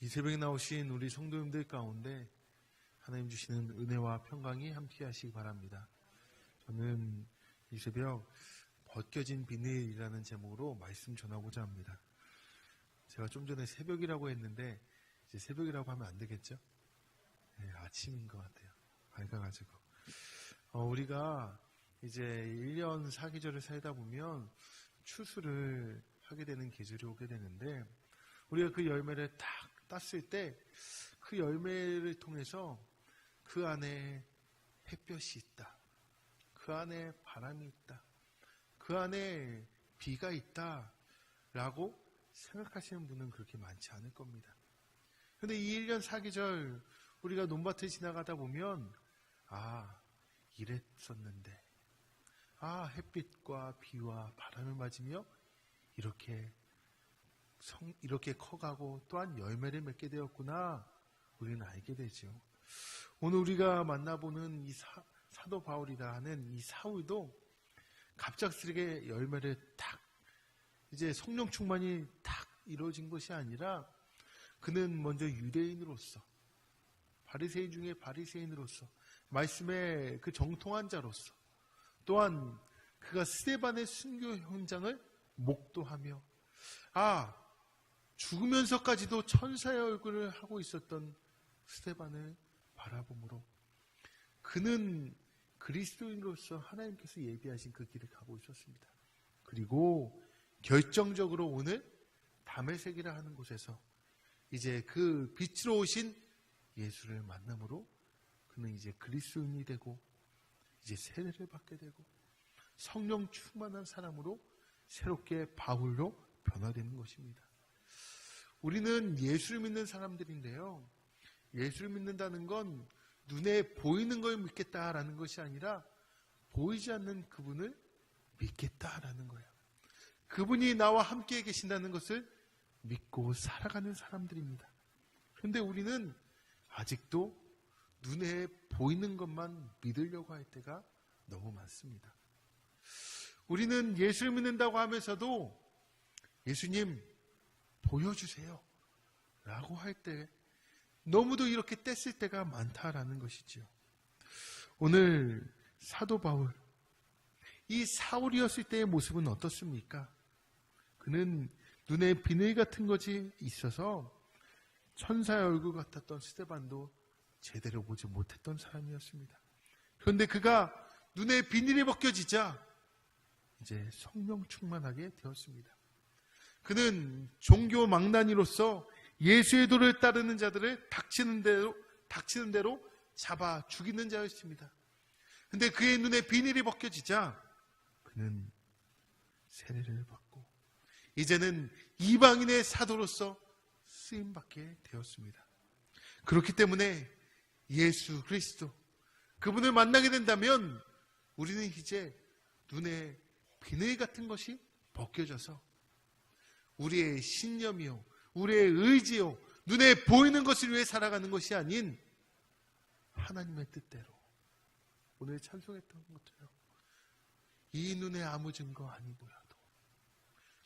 이 새벽에 나오신 우리 성도님들 가운데 하나님 주시는 은혜와 평강이 함께 하시기 바랍니다. 저는 이 새벽 벗겨진 비닐이라는 제목으로 말씀 전하고자 합니다. 제가 좀 전에 새벽이라고 했는데 이제 새벽이라고 하면 안 되겠죠? 네, 아침인 것 같아요. 밝아가지고. 우리가 이제 1년 사계절을 살다 보면 추수를 하게 되는 계절이 오게 되는데, 우리가 그 열매를 딱 땄을 때 그 열매를 통해서 그 안에 햇볕이 있다, 그 안에 바람이 있다, 그 안에 비가 있다 라고 생각하시는 분은 그렇게 많지 않을 겁니다. 그런데 이 1년 사계절 우리가 논밭을 지나가다 보면 이랬었는데, 햇빛과 비와 바람을 맞으며 이렇게 커가고 또한 열매를 맺게 되었구나, 우리는 알게 되죠. 오늘 우리가 만나보는 이 사도 바울이라 하는 이 사울도 갑작스럽게 열매를 이제 성령 충만이 이루어진 것이 아니라, 그는 먼저 유대인으로서, 바리새인 중에 바리새인으로서, 말씀의 그 정통한 자로서, 또한 그가 스데반의 순교 현장을 목도하며 죽으면서까지도 천사의 얼굴을 하고 있었던 스데반을 바라보므로 그는 그리스도인으로서 하나님께서 예비하신 그 길을 가고 있었습니다. 그리고 결정적으로 오늘 다메섹이라 하는 곳에서 이제 그 빛으로 오신 예수를 만남으로 그는 이제 그리스도인이 되고 이제 세례를 받게 되고 성령 충만한 사람으로 새롭게 바울로 변화되는 것입니다. 우리는 예수를 믿는 사람들인데요, 예수를 믿는다는 건 눈에 보이는 걸 믿겠다라는 것이 아니라 보이지 않는 그분을 믿겠다라는 거예요. 그분이 나와 함께 계신다는 것을 믿고 살아가는 사람들입니다. 그런데 우리는 아직도 눈에 보이는 것만 믿으려고 할 때가 너무 많습니다. 우리는 예수를 믿는다고 하면서도 예수님 보여주세요 라고 할 때 너무도 이렇게 뗐을 때가 많다라는 것이지요. 오늘 사도 바울, 이 사울이었을 때의 모습은 어떻습니까? 그는 눈에 비늘 같은 것이 있어서 천사의 얼굴 같았던 스데반도 제대로 보지 못했던 사람이었습니다. 그런데 그가 눈에 비닐이 벗겨지자 이제 성령 충만하게 되었습니다. 그는 종교 망나니로서 예수의 도를 따르는 자들을 닥치는 대로 잡아 죽이는 자였습니다. 그런데 그의 눈에 비닐이 벗겨지자 그는 세례를 받고 이제는 이방인의 사도로서 쓰임받게 되었습니다. 그렇기 때문에 예수 그리스도, 그분을 만나게 된다면 우리는 이제 눈에 비늘 같은 것이 벗겨져서 우리의 신념이요, 우리의 의지요, 눈에 보이는 것을 위해 살아가는 것이 아닌 하나님의 뜻대로, 오늘 찬송했던 것처럼 이 눈에 아무 증거 아니더라도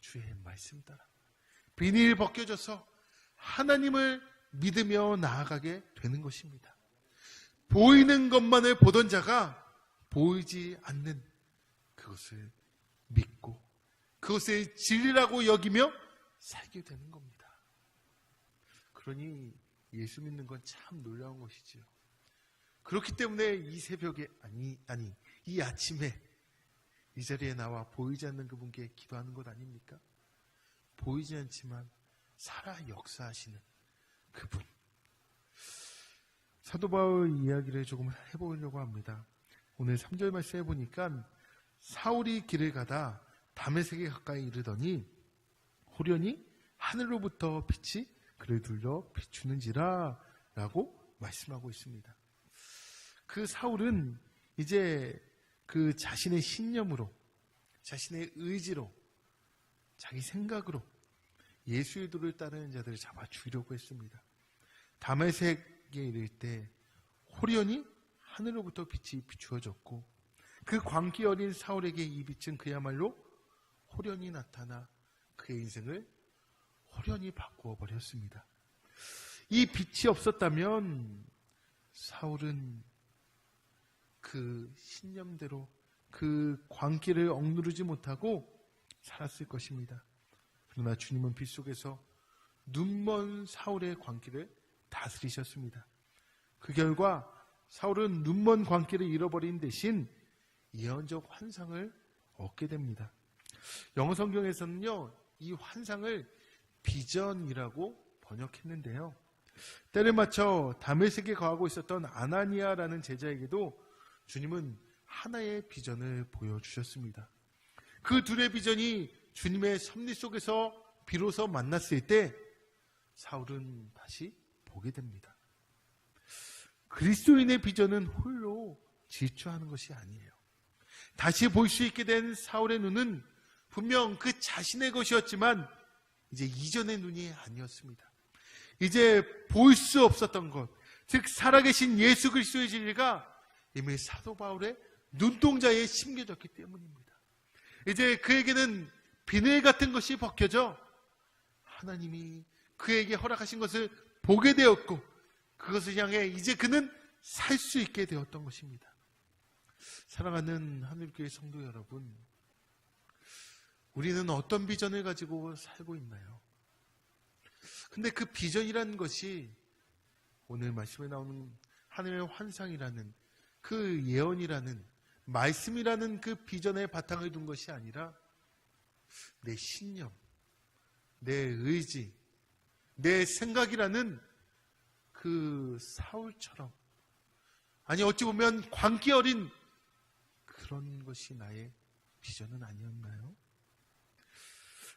주의 말씀 따라 비닐 벗겨져서 하나님을 믿으며 나아가게 되는 것입니다. 보이는 것만을 보던 자가 보이지 않는 그것을 믿고 그것을 진리라고 여기며 살게 되는 겁니다. 그러니 예수 믿는 건 참 놀라운 것이지요. 그렇기 때문에 이 새벽에 이 아침에 이 자리에 나와 보이지 않는 그분께 기도하는 것 아닙니까? 보이지 않지만 살아 역사하시는 그분. 사도 바울 이야기를 조금 해보려고 합니다. 오늘 3절 말씀 해보니까 사울이 길을 가다 다메섹에 가까이 이르더니 호련히 하늘로부터 빛이 그를 둘러 비추는지라 라고 말씀하고 있습니다. 그 사울은 이제 그 자신의 신념으로, 자신의 의지로, 자기 생각으로 예수의 도를 따르는 자들을 잡아 죽이려고 했습니다. 다메섹에 이를 때 호련히 하늘로부터 빛이 비추어졌고 그 광기 어린 사울에게 이 빛은 그야말로 호련히 나타나 그의 인생을 호련히 바꾸어 버렸습니다. 이 빛이 없었다면 사울은 그 신념대로 그 광기를 억누르지 못하고 살았을 것입니다. 그러나 주님은 빛 속에서 눈먼 사울의 광기를 다스리셨습니다. 그 결과 사울은 눈먼 광기를 잃어버린 대신 예언적 환상을 얻게 됩니다. 영어 성경에서는요, 이 환상을 비전이라고 번역했는데요. 때를 맞춰 다메섹에 거하고 있었던 아나니아라는 제자에게도 주님은 하나의 비전을 보여주셨습니다. 그 둘의 비전이 주님의 섭리 속에서 비로소 만났을 때 사울은 다시 보게 됩니다. 그리스도인의 비전은 홀로 질주하는 것이 아니에요. 다시 볼 수 있게 된 사울의 눈은 분명 그 자신의 것이었지만 이제 이전의 눈이 아니었습니다. 이제 볼 수 없었던 것, 즉 살아계신 예수 그리스도의 진리가 이미 사도 바울의 눈동자에 심겨졌기 때문입니다. 이제 그에게는 비늘 같은 것이 벗겨져 하나님이 그에게 허락하신 것을 보게 되었고 그것을 향해 이제 그는 살 수 있게 되었던 것입니다. 사랑하는 하늘교회 성도 여러분, 우리는 어떤 비전을 가지고 살고 있나요? 근데 그 비전이라는 것이 오늘 말씀에 나오는 하늘의 환상이라는 그 예언이라는 말씀이라는 그 비전의 바탕을 둔 것이 아니라 내 신념, 내 의지, 내 생각이라는 그 사울처럼, 아니 어찌 보면 광기 어린 그런 것이 나의 비전은 아니었나요?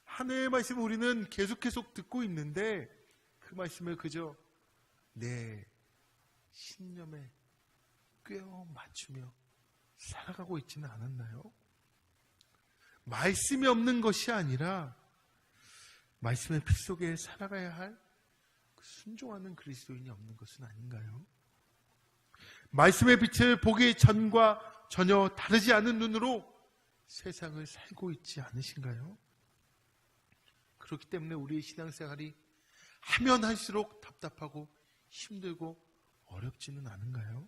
하나님의 말씀을 우리는 계속 듣고 있는데 그 말씀을 그저 내 신념에 꿰어 맞추며 살아가고 있지는 않았나요? 말씀이 없는 것이 아니라 말씀의 빛 속에 살아가야 할 순종하는 그리스도인이 없는 것은 아닌가요? 말씀의 빛을 보기 전과 전혀 다르지 않은 눈으로 세상을 살고 있지 않으신가요? 그렇기 때문에 우리의 신앙생활이 하면 할수록 답답하고 힘들고 어렵지는 않은가요?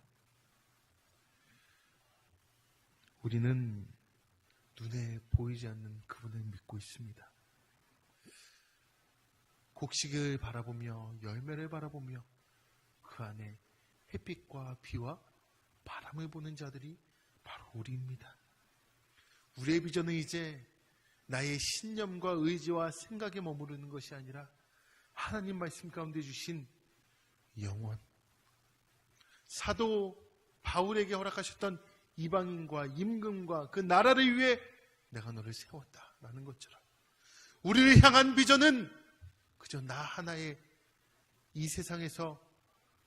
우리는 눈에 보이지 않는 그분을 믿고 있습니다. 곡식을 바라보며 열매를 바라보며 그 안에 햇빛과 비와 바람을 보는 자들이 바로 우리입니다. 우리의 비전은 이제 나의 신념과 의지와 생각에 머무르는 것이 아니라 하나님 말씀 가운데 주신 영원, 사도 바울에게 허락하셨던 이방인과 임금과 그 나라를 위해 내가 너를 세웠다라는 것처럼 우리를 향한 비전은 그저 나 하나의 이 세상에서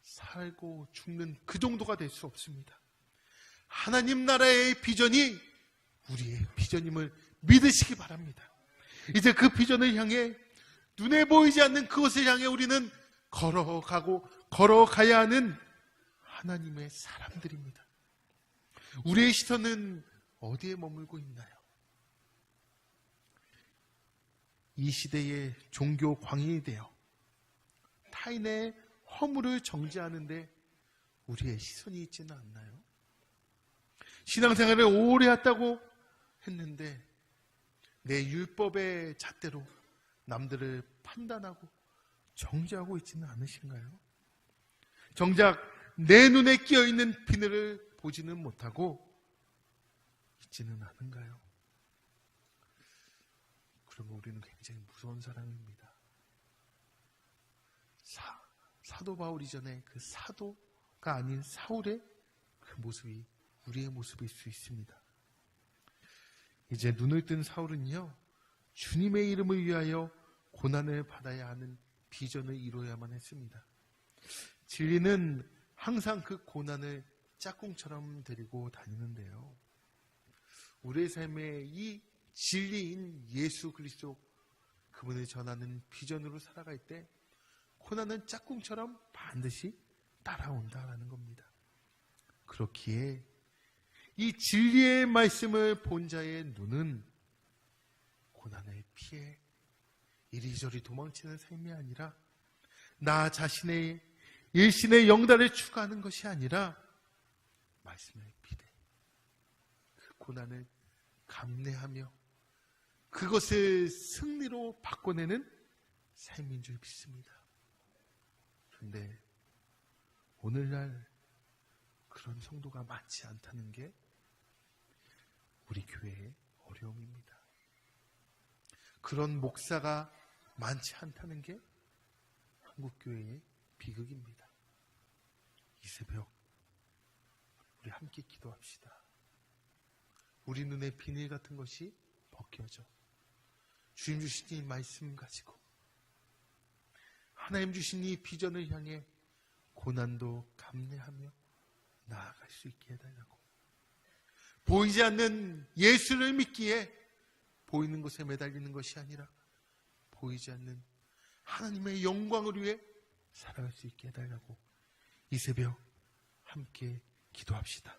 살고 죽는 그 정도가 될 수 없습니다. 하나님 나라의 비전이 우리의 비전임을 믿으시기 바랍니다. 이제 그 비전을 향해 눈에 보이지 않는 그것을 향해 우리는 걸어가야 하는 하나님의 사람들입니다. 우리의 시선은 어디에 머물고 있나요? 이 시대의 종교 광인이 되어 타인의 허물을 정죄하는데 우리의 시선이 있지는 않나요? 신앙생활을 오래 했다고 했는데 내 율법의 잣대로 남들을 판단하고 정죄하고 있지는 않으신가요? 정작 내 눈에 끼어있는 비늘을 보지는 못하고 있지는 않은가요? 그러면 우리는 굉장히 무서운 사람입니다. 사도 바울 이전에 그 사도가 아닌 사울의 그 모습이 우리의 모습일 수 있습니다. 이제 눈을 뜬 사울은요, 주님의 이름을 위하여 고난을 받아야 하는 비전을 이루어야만 했습니다. 진리는 항상 그 고난을 짝꿍처럼 데리고 다니는데요. 우리의 삶에 이 진리인 예수 그리스도 그분을 전하는 비전으로 살아갈 때 고난은 짝꿍처럼 반드시 따라온다라는 겁니다. 그렇기에 이 진리의 말씀을 본 자의 눈은 고난을 피해 이리저리 도망치는 삶이 아니라 나 자신의 일신의 영달을 추구하는 것이 아니라 말씀의 비대, 그 고난을 감내하며 그것을 승리로 바꿔내는 삶인 줄 믿습니다. 그런데 오늘날 그런 성도가 많지 않다는 게 우리 교회의 어려움입니다. 그런 목사가 많지 않다는 게 한국교회의 비극입니다. 이 새벽 우리 함께 기도합시다. 우리 눈에 비닐 같은 것이 벗겨져 주님 주신 이 말씀 가지고 하나님 주신 이 비전을 향해 고난도 감내하며 나아갈 수 있게 해달라고, 보이지 않는 예수를 믿기에 보이는 것에 매달리는 것이 아니라 보이지 않는 하나님의 영광을 위해 살아갈 수 있게 해달라고 이 새벽 함께 기도합시다.